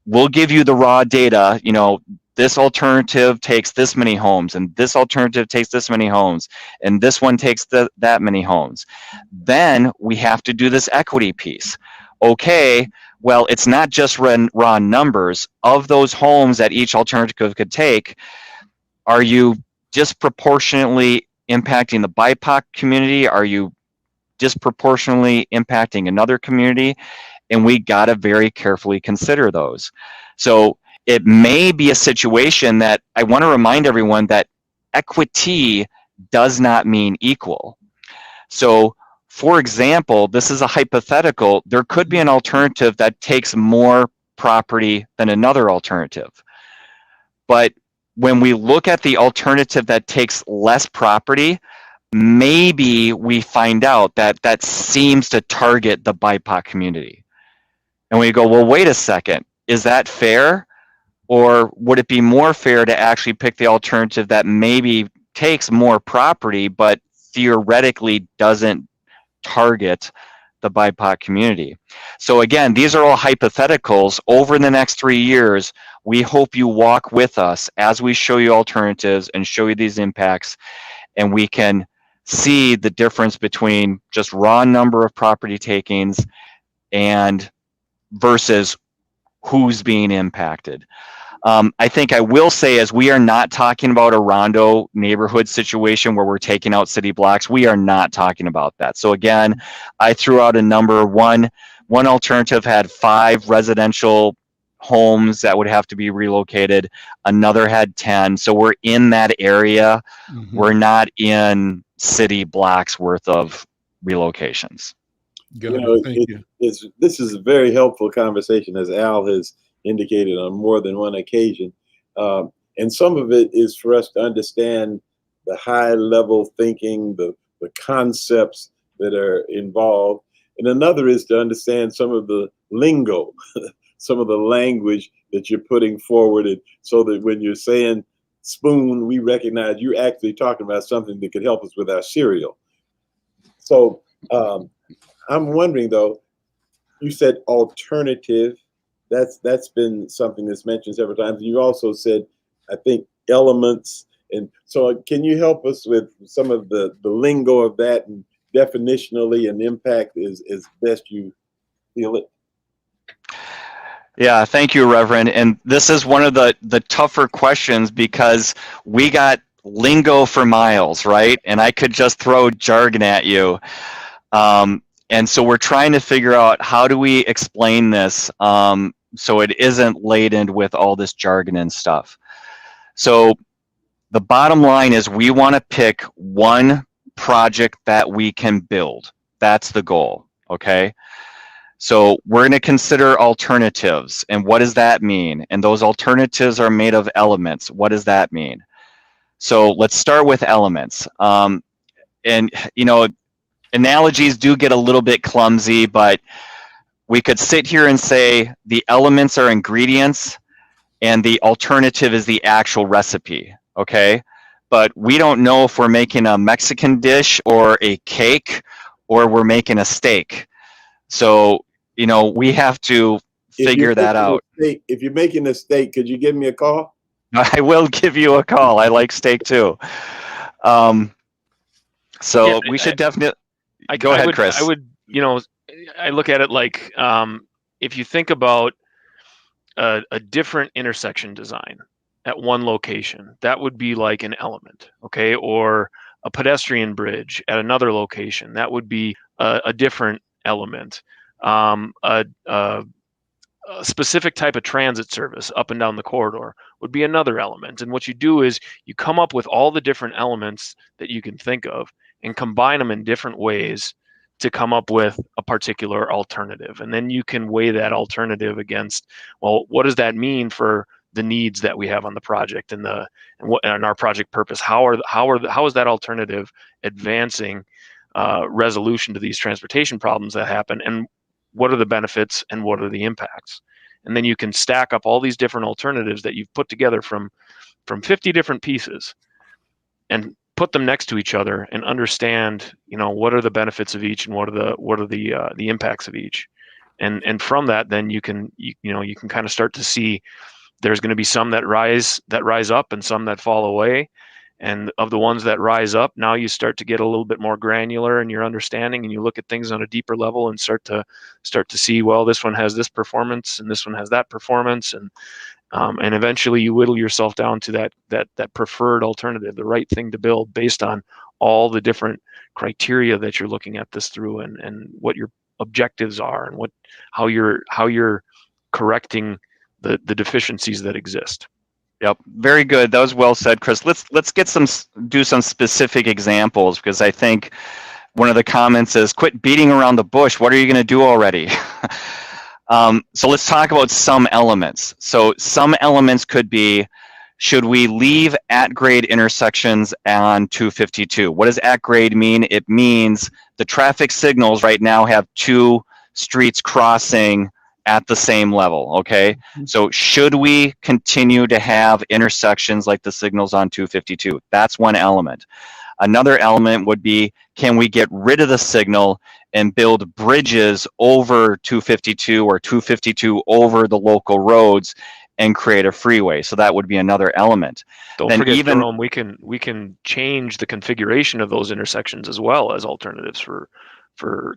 We'll give you the raw data, you know, this alternative takes this many homes, and this alternative takes this many homes, and this one takes that many homes. Then we have to do this equity piece. Okay, well, it's not just raw numbers. Of those homes that each alternative could take, are you disproportionately impacting the BIPOC community? Are you disproportionately impacting another community? And we got to very carefully consider those. So it may be a situation that I want to remind everyone that equity does not mean equal. So, for example, this is a hypothetical. There could be an alternative that takes more property than another alternative. But when we look at the alternative that takes less property, maybe we find out that that seems to target the BIPOC community. And we go, well, wait a second, is that fair? Or would it be more fair to actually pick the alternative that maybe takes more property, but theoretically doesn't target the BIPOC community? So again, these are all hypotheticals. Over the next 3 years, we hope you walk with us as we show you alternatives and show you these impacts, and we can see the difference between just raw number of property takings and versus who's being impacted. I think I will say, as we are not talking about a Rondo neighborhood situation where we're taking out city blocks. We are not talking about that. So again, I threw out a number. One alternative had 5 residential homes that would have to be relocated. Another had 10. So we're in that area. Mhm. We're not in city blocks worth of relocations. Got You it. know, Thank you. this is a very helpful conversation, as Al has indicated on more than one occasion. And some of it is for us to understand the high level thinking, the concepts that are involved. And another is to understand some of the lingo, some of the language that you're putting forward, and so that when you're saying spoon, we recognize you're actually talking about something that could help us with our cereal. So I'm wondering though, you said alternative. That's been something that's mentioned several times. You also said, I think, elements. And so can you help us with some of the lingo of that, and definitionally and impact as best you feel it? Yeah, thank you, Reverend. And this is one of the tougher questions because we got lingo for miles, right? And I could just throw jargon at you. And so we're trying to figure out how do we explain this so it isn't laden with all this jargon and stuff. So the bottom line is we want to pick one project that we can build. That's the goal, okay? So we're going to consider alternatives. And what does that mean? And those alternatives are made of elements. What does that mean? So let's start with elements. And, you know, analogies do get a little bit clumsy, but we could sit here and say the elements are ingredients and the alternative is the actual recipe, okay? But we don't know if we're making a Mexican dish or a cake or we're making a steak. So, you know, we have to figure that out. If you're making a steak, could you give me a call? I will give you a call. I like steak too. So Yeah, we should definitely go ahead, Chris. I would, you know, I look at it like if you think about a different intersection design at one location, that would be like an element, okay? Or a pedestrian bridge at another location, that would be a different element. A specific type of transit service up and down the corridor would be another element. And what you do is you come up with all the different elements that you can think of and combine them in different ways to come up with a particular alternative. And then you can weigh that alternative against, well, what does that mean for the needs that we have on the project and our project purpose? How is that alternative advancing resolution to these transportation problems that happen? And what are the benefits and what are the impacts? And then you can stack up all these different alternatives that you've put together from 50 different pieces and put them next to each other and understand, you know, what are the benefits of each and what are the impacts of each. And from that, then you can kind of start to see there's going to be some that rise up and some that fall away. And of the ones that rise up, now you start to get a little bit more granular in your understanding, and you look at things on a deeper level and start to see, well, this one has this performance and this one has that performance, and eventually you whittle yourself down to that preferred alternative, the right thing to build based on all the different criteria that you're looking at this through, and what your objectives are, and how you're correcting the deficiencies that exist. Yep, very good. That was well said, Chris. Let's do some specific examples, because I think one of the comments is, quit beating around the bush. What are you going to do already? So let's talk about some elements. So some elements could be, should we leave at-grade intersections on 252? What does at-grade mean? It means the traffic signals right now have two streets crossing at the same level, okay? So should we continue to have intersections like the signals on 252? That's one element. Another element would be, can we get rid of the signal and build bridges over 252 or 252 over the local roads and create a freeway? So that would be another element. Don't forget, Jerome, we can change the configuration of those intersections as well as alternatives for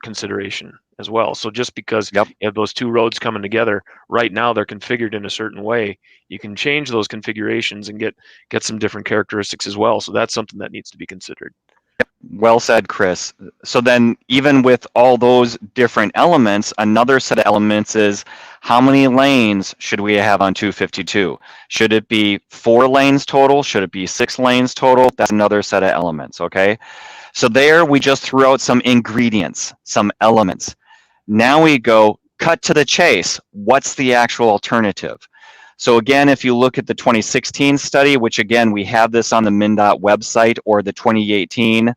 consideration as well. So just because you have those two roads coming together, right now they're configured in a certain way, you can change those configurations and get some different characteristics as well. So that's something that needs to be considered. Well said, Chris. So then, even with all those different elements, another set of elements is how many lanes should we have on 252? Should it be 4 lanes total? Should it be 6 lanes total? That's another set of elements, okay? So there we just threw out some ingredients, some elements. Now we go cut to the chase. What's the actual alternative? So again, if you look at the 2016 study, which again, we have this on the Mndot website, or the 2018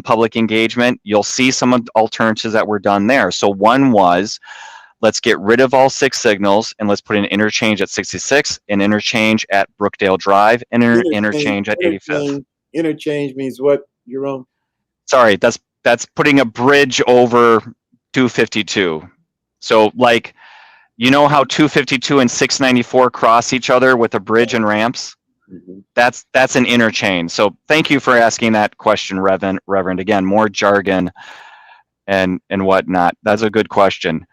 public engagement, you'll see some alternatives that were done there. So one was, let's get rid of all 6 signals and let's put an interchange at 66, an interchange at Brookdale Drive, and an interchange at 85th. Interchange means what, Jerome? Sorry, that's putting a bridge over 252. So like, you know how 252 and 694 cross each other with a bridge and ramps? Mm-hmm. That's an interchange. So thank you for asking that question, Reverend. Again, more jargon and whatnot. That's a good question.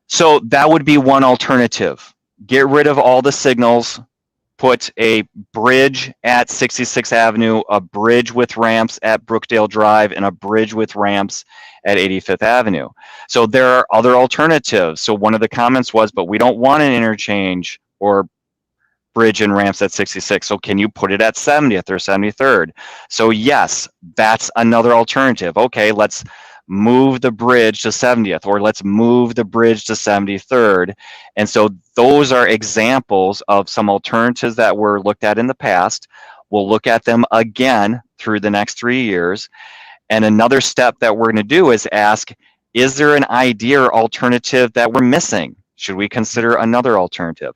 So that would be one alternative. Get rid of all the signals, put a bridge at 66th Avenue, a bridge with ramps at Brookdale Drive, and a bridge with ramps at 85th Avenue. So there are other alternatives. So one of the comments was, but we don't want an interchange or bridge and ramps at 66. So can you put it at 70th or 73rd? So yes, that's another alternative. Okay, let's move the bridge to 70th, or let's move the bridge to 73rd. And so those are examples of some alternatives that were looked at in the past. We'll look at them again through the next 3 years. And another step that we're going to do is ask, is there an idea or alternative that we're missing? Should we consider another alternative?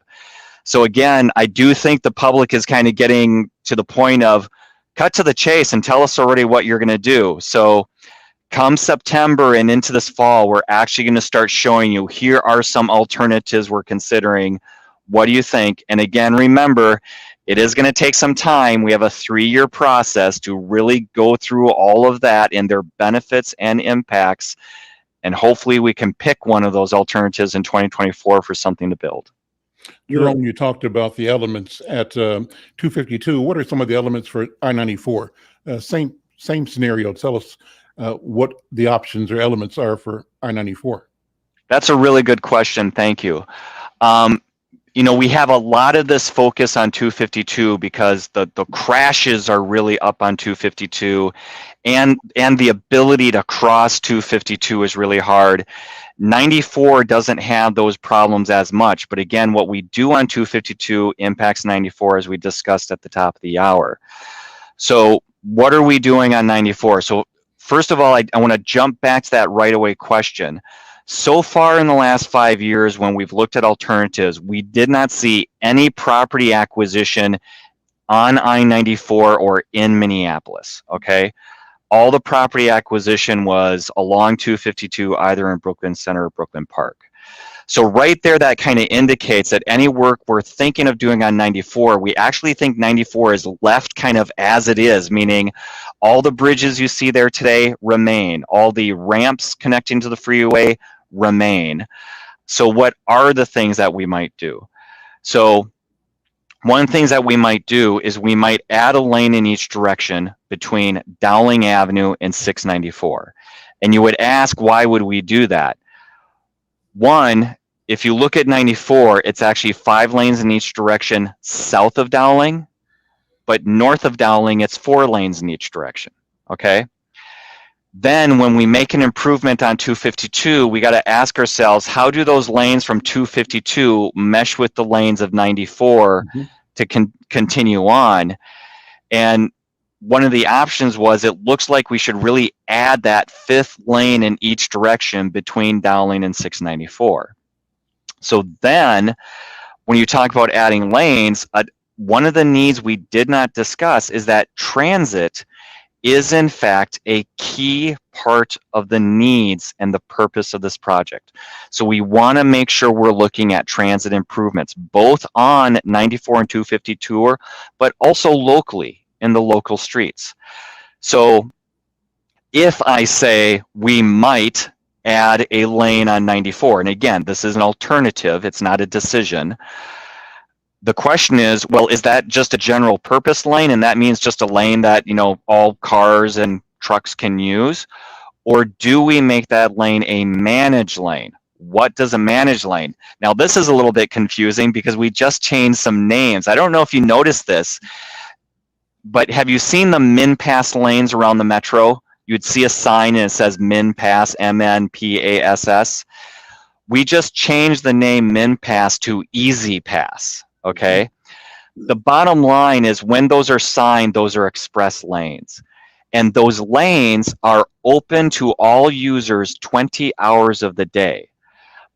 So again, I do think the public is kind of getting to the point of cut to the chase and tell us already what you're going to do. So come September and into this fall, we're actually going to start showing you, here are some alternatives we're considering. What do you think? And again, remember, it is going to take some time. We have a 3-year process to really go through all of that and their benefits and impacts. And hopefully we can pick one of those alternatives in 2024 for something to build. Jerome, you talked about the elements at 252. What are some of the elements for I-94? Same scenario. Tell us what the options or elements are for I-94. That's a really good question. Thank you. You know, we have a lot of this focus on 252 because the crashes are really up on 252, and the ability to cross 252 is really hard. 94 doesn't have those problems as much, but again, what we do on 252 impacts 94, as we discussed at the top of the hour. So what are we doing on 94? So first of all, I want to jump back to that right away question. So far in the last 5 years, when we've looked at alternatives, we did not see any property acquisition on I-94 or in Minneapolis, okay? All the property acquisition was along 252, either in Brooklyn Center or Brooklyn Park. So right there, that kind of indicates that any work we're thinking of doing on 94, we actually think 94 is left kind of as it is, meaning all the bridges you see there today remain. All the ramps connecting to the freeway remain. So what are the things that we might do? So one of the things that we might do is we might add a lane in each direction between Dowling Avenue and 694. And you would ask, why would we do that? One, if you look at 94, it's actually 5 lanes in each direction south of Dowling, but north of Dowling, it's 4 lanes in each direction, okay? Then when we make an improvement on 252, we got to ask ourselves, how do those lanes from 252 mesh with the lanes of 94 to continue on? And one of the options was, it looks like we should really add that 5th lane in each direction between Dowling and 694. So then when you talk about adding lanes, one of the needs we did not discuss is that transit is in fact a key part of the needs and the purpose of this project. So we want to make sure we're looking at transit improvements, both on 94 and 252, but also locally in the local streets. So if I say we might add a lane on 94, and again, this is an alternative, it's not a decision. The question is, well, is that just a general purpose lane? And that means just a lane that, you know, all cars and trucks can use? Or do we make that lane a managed lane? What does a managed lane? Now, this is a little bit confusing because we just changed some names. I don't know if you noticed this, but have you seen the MnPass lanes around the metro? You'd see a sign and it says MnPass, MnPass. We just changed the name MnPass to Easy Pass, okay? The bottom line is when those are signed, those are express lanes. And those lanes are open to all users 20 hours of the day.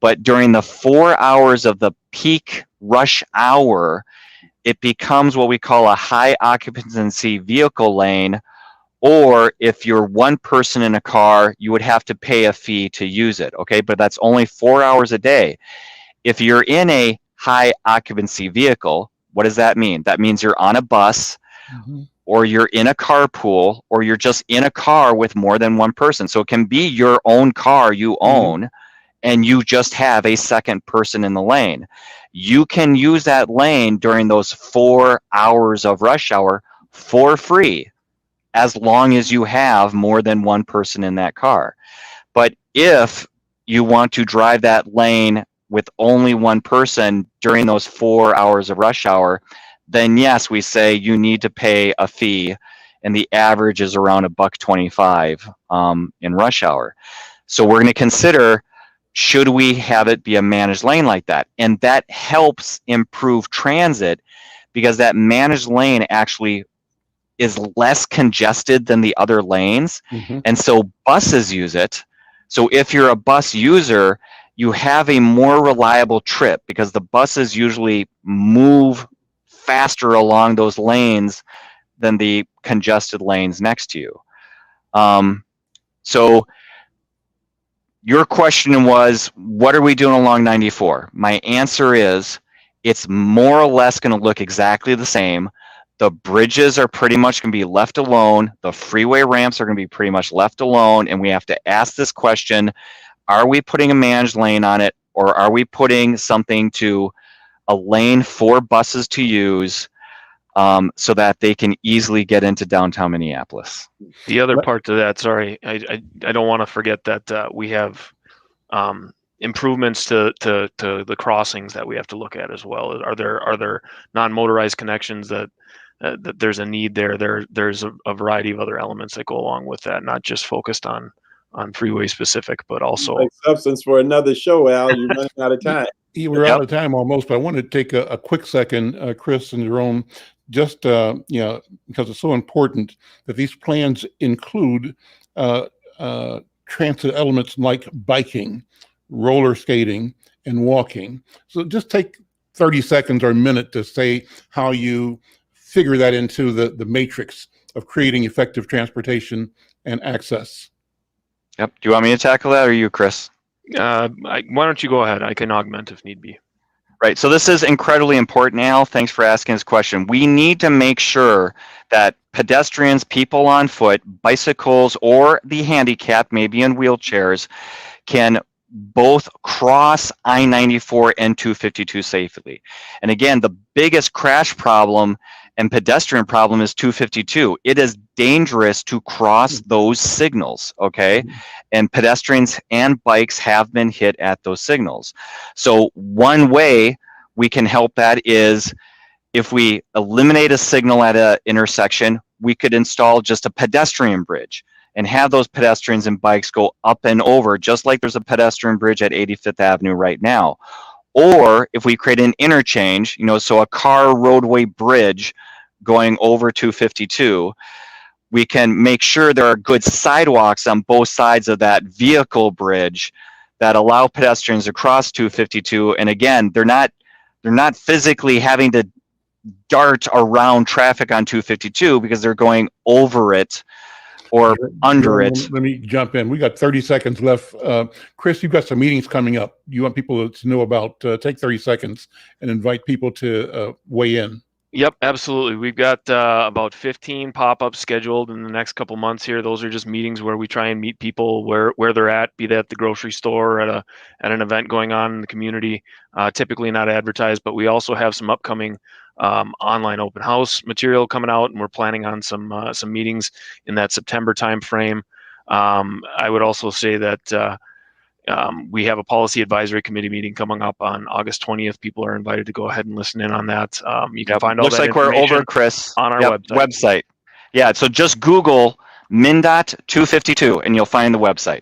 But during the 4 hours of the peak rush hour, it becomes what we call a high occupancy vehicle lane, or if you're one person in a car, you would have to pay a fee to use it, okay? But that's only 4 hours a day. If you're in a high occupancy vehicle, what does that mean? That means you're on a bus, or you're in a carpool, or you're just in a car with more than one person. So it can be your own car you own, and you just have a second person in the lane. You can use that lane during those 4 hours of rush hour for free, as long as you have more than one person in that car. But if you want to drive that lane with only one person during those 4 hours of rush hour, then yes, we say you need to pay a fee, and the average is around $1.25 in rush hour. So we're going to consider, should we have it be a managed lane like that? And that helps improve transit because that managed lane actually is less congested than the other lanes. And so buses use it. So if you're a bus user, you have a more reliable trip because the buses usually move faster along those lanes than the congested lanes next to you. So your question was, what are we doing along 94? My answer is, it's more or less going to look exactly the same. The bridges are pretty much going to be left alone. The freeway ramps are going to be pretty much left alone. And we have to ask this question, are we putting a managed lane on it, or are we putting something to a lane for buses to use so that they can easily get into downtown Minneapolis? The other part to that, sorry, I don't want to forget that we have improvements to the crossings that we have to look at as well. Are there non-motorized connections that there's a need there? There's a variety of other elements that go along with that, not just focused on freeway specific, but also like substance for another show. Al, you're running out of time. We're out of time almost, but I want to take a quick second, Chris and Jerome, just because it's so important that these plans include transit elements like biking, roller skating, and walking. So just take 30 seconds or a minute to say how you figure that into the matrix of creating effective transportation and access. Yep. Do you want me to tackle that, or you, Chris? why don't you go ahead? I can augment if need be. Right. So this is incredibly important, Al. Thanks for asking this question. We need to make sure that pedestrians, people on foot, bicycles, or the handicapped, maybe in wheelchairs, can both cross I-94 and 252 safely. And again, the biggest crash problem and pedestrian problem is 252. It is dangerous to cross those signals, okay? And pedestrians and bikes have been hit at those signals. So one way we can help that is if we eliminate a signal at an intersection, we could install just a pedestrian bridge and have those pedestrians and bikes go up and over, just like there's a pedestrian bridge at 85th Avenue right now. Or if we create an interchange, so a car roadway bridge going over 252, we can make sure there are good sidewalks on both sides of that vehicle bridge that allow pedestrians to cross 252. And again, they're not physically having to dart around traffic on 252 because they're going over it or under it. Let me jump in. We got 30 seconds left. Chris, you've got some meetings coming up. You want people to know about, take 30 seconds and invite people to weigh in. Yep, absolutely. We've got about 15 pop-ups scheduled in the next couple months here. Those are just meetings where we try and meet people where they're at, be that at the grocery store, at an event going on in the community. Typically not advertised, but we also have some upcoming online open house material coming out, and we're planning on some meetings in that September timeframe. I would also say that we have a policy advisory committee meeting coming up on August 20th. People are invited to go ahead and listen in on that. You can find all Looks that like we're information over, Chris. on our Yep, website. Yeah, so just Google Mndot 252 and you'll find the website.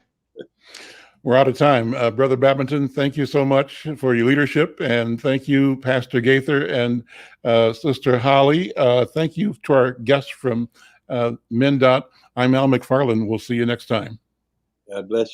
We're out of time. Brother Babington, thank you so much for your leadership. And thank you, Pastor Gaither and Sister Holly. Thank you to our guests from Mndot. I'm Al McFarlane. We'll see you next time. God bless you.